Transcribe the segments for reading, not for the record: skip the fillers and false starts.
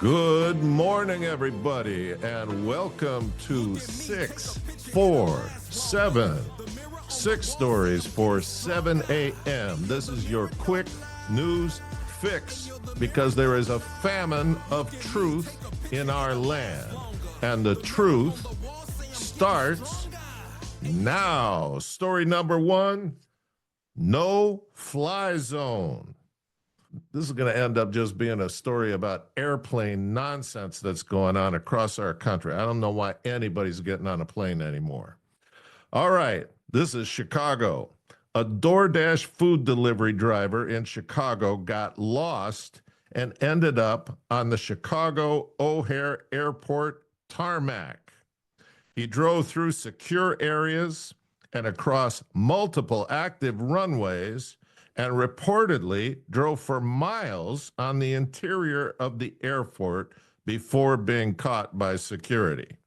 Good morning, everybody, and welcome to 647. 6 stories for 7 a.m. This is your quick news fix because there is a famine of truth in our land. And the truth starts now. Story number 1, no fly zone. This is going to end up just being a story about airplane nonsense that's going on across our country. I don't know why anybody's getting on a plane anymore. All right, this is Chicago. A DoorDash food delivery driver in Chicago got lost and ended up on the Chicago O'Hare Airport tarmac. He drove through secure areas and across multiple active runways and reportedly drove for miles on the interior of the airport before being caught by security.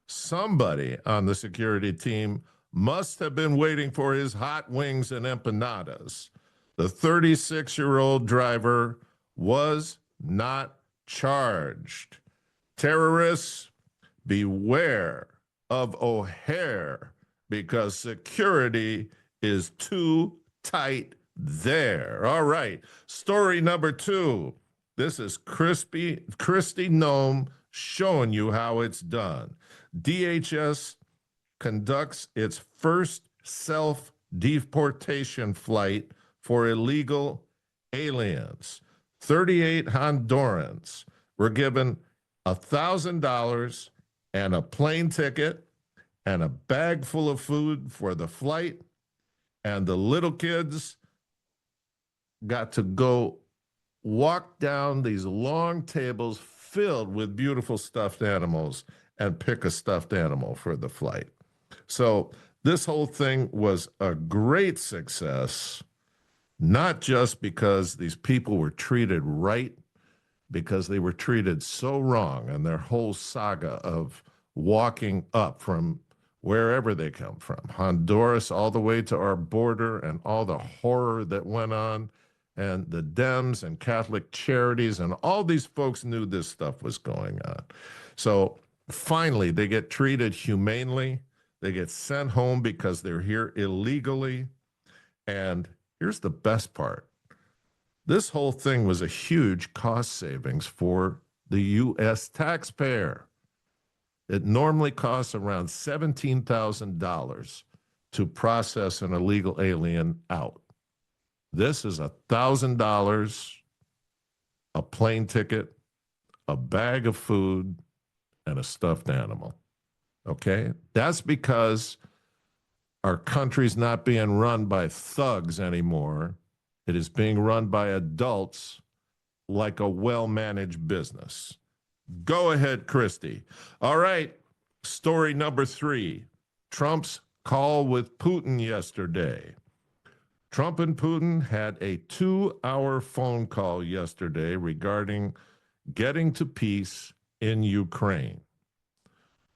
Somebody on the security team must have been waiting for his hot wings and empanadas. The 36-year-old driver was not charged. Terrorists, beware of O'Hare because security is too tight there. All right. Story number 2. This is Kristi Noem showing you how it's done. DHS conducts its first self-deportation flight for illegal aliens. 38 Hondurans were given $1,000 and a plane ticket and a bag full of food for the flight, and the little kids got to go walk down these long tables filled with beautiful stuffed animals and pick a stuffed animal for the flight. So this whole thing was a great success, not just because these people were treated right, because they were treated so wrong, and their whole saga of walking up from wherever they come from, Honduras all the way to our border, and all the horror that went on, and the Dems and Catholic Charities, and all these folks knew this stuff was going on. So finally, they get treated humanely. They get sent home because they're here illegally. And here's the best part. This whole thing was a huge cost savings for the U.S. taxpayer. It normally costs around $17,000 to process an illegal alien out. This is $1,000, a plane ticket, a bag of food, and a stuffed animal. Okay? That's because our country's not being run by thugs anymore. It is being run by adults like a well-managed business. Go ahead, Kristi. All right, story number 3. Trump's call with Putin yesterday. Trump and Putin had a 2-hour phone call yesterday regarding getting to peace in Ukraine.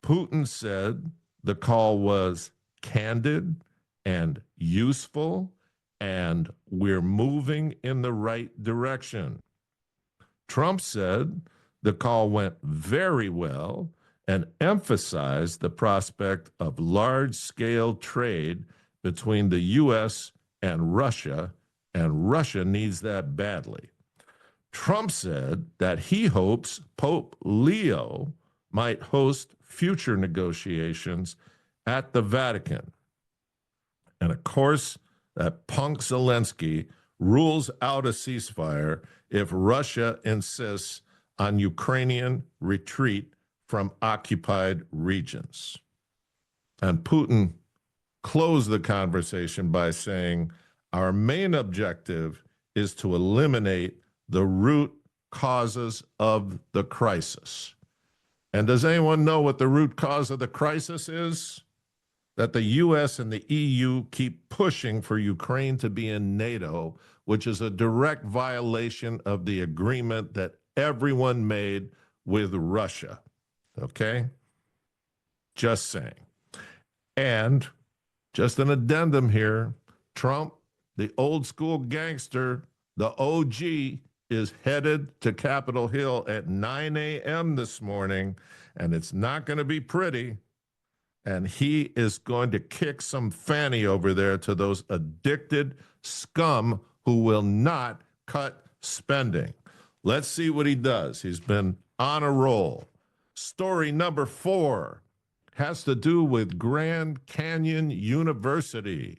Putin said the call was candid and useful, and we're moving in the right direction. Trump said the call went very well and emphasized the prospect of large-scale trade between the U.S. and Russia needs that badly. Trump said that he hopes Pope Leo might host future negotiations at the Vatican. And of course, that punk Zelensky rules out a ceasefire if Russia insists on Ukrainian retreat from occupied regions. And Putin closed the conversation by saying, our main objective is to eliminate the root causes of the crisis. And does anyone know what the root cause of the crisis is? That the U.S. and the EU keep pushing for Ukraine to be in NATO, which is a direct violation of the agreement that everyone made with Russia. Okay? Just saying. And just an addendum here, Trump, the old school gangster, the OG, is headed to Capitol Hill at 9 a.m. this morning, and it's not going to be pretty. And he is going to kick some fanny over there to those addicted scum who will not cut spending. Let's see what he does. He's been on a roll. Story number 4 has to do with Grand Canyon University.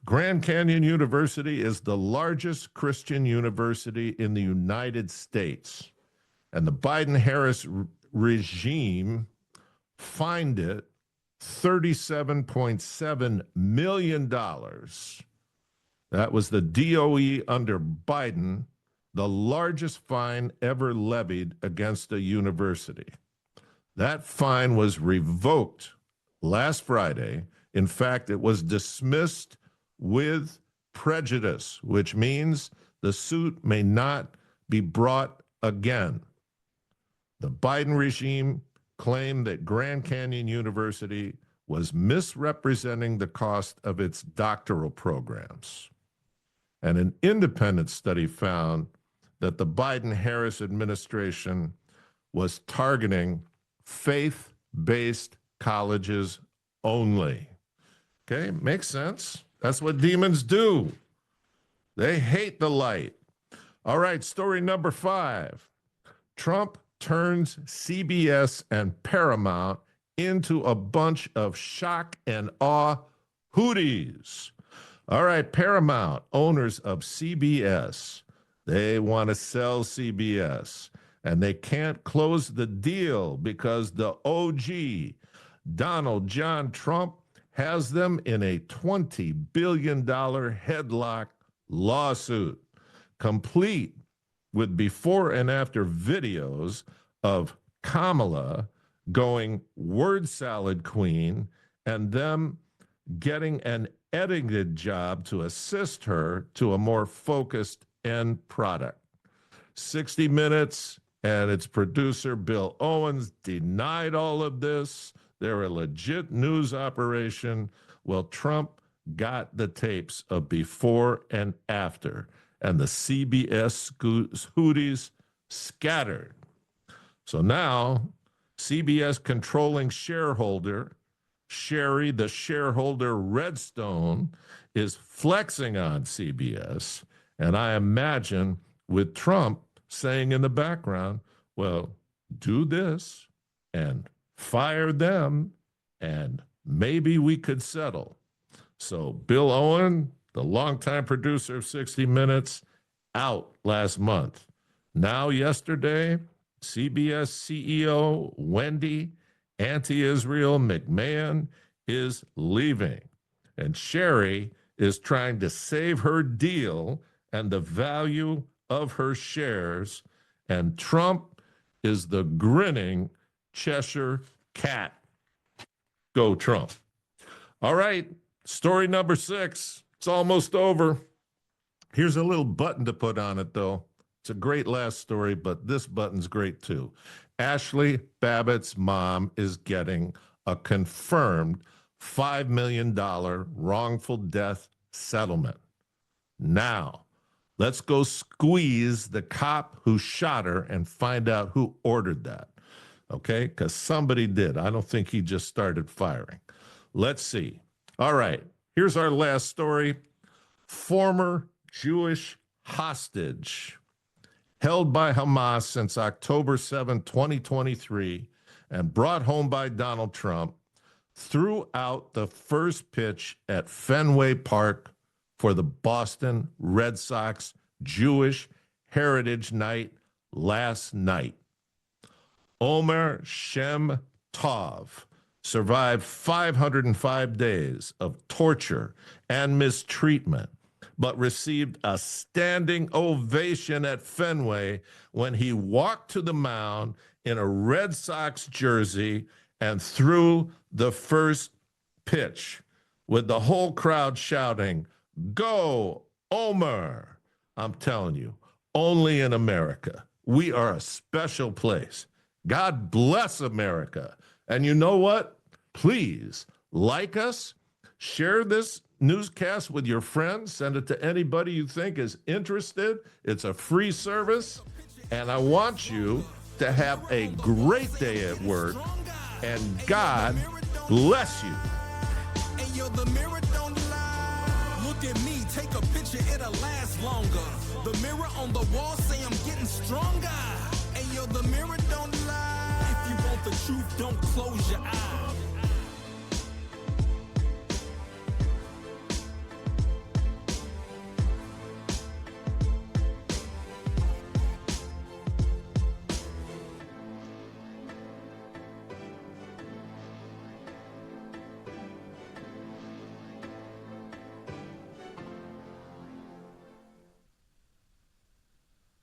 Grand Canyon University is the largest Christian university in the United States. And the Biden-Harris regime fined it $37.7 million. That was the DOE under Biden, the largest fine ever levied against a university. That fine was revoked last Friday. In fact, it was dismissed with prejudice, which means the suit may not be brought again. The Biden regime claimed that Grand Canyon University was misrepresenting the cost of its doctoral programs. And an independent study found that the Biden-Harris administration was targeting faith-based colleges only. Okay, makes sense. That's what demons do. They hate the light. All right, story number 5. Trump turns CBS and Paramount into a bunch of shock and awe hooties. All right, Paramount, owners of CBS, they want to sell CBS, and they can't close the deal because the OG, Donald John Trump, has them in a $20 billion headlock lawsuit, complete with before and after videos of Kamala going word salad queen and them getting an edited job to assist her to a more focused end product. 60 Minutes and its producer, Bill Owens, denied all of this. They're a legit news operation. Well, Trump got the tapes of before and after, and the CBS hooties scattered. So now, CBS controlling shareholder, Sherry, the shareholder Redstone, is flexing on CBS. And I imagine with Trump saying in the background, well, do this and fire them, and maybe we could settle. So Bill Owen, the longtime producer of 60 Minutes, out last month. Now, yesterday, CBS CEO Wendy Anti-Israel McMahon is leaving. And Sherry is trying to save her deal and the value of her shares. And Trump is the grinning Cheshire cat. Go Trump. All right, story number 6. It's almost over. Here's a little button to put on it, though. It's a great last story, but this button's great too. Ashley Babbitt's mom is getting a confirmed $5 million wrongful death settlement. Now, let's go squeeze the cop who shot her and find out who ordered that. Okay? Because somebody did. I don't think he just started firing. Let's see. All right. Here's our last story. Former Jewish hostage held by Hamas since October 7, 2023, and brought home by Donald Trump, threw out the first pitch at Fenway Park for the Boston Red Sox Jewish Heritage Night last night. Omer Shem Tov survived 505 days of torture and mistreatment, but received a standing ovation at Fenway when he walked to the mound in a Red Sox jersey and threw the first pitch, with the whole crowd shouting, "Go, Omer!" I'm telling you, only in America. We are a special place. God bless America. And you know what? Please like us, Share this newscast with your friends. Send it to anybody you think is interested. It's a free service. And I want you to have a great day at work. And God bless you. And yo, the mirror don't lie. Look at me, take a picture, it'll last longer. The mirror on the wall say I'm getting stronger. And yo, the mirror don't lie. If you want the truth, don't close your eyes.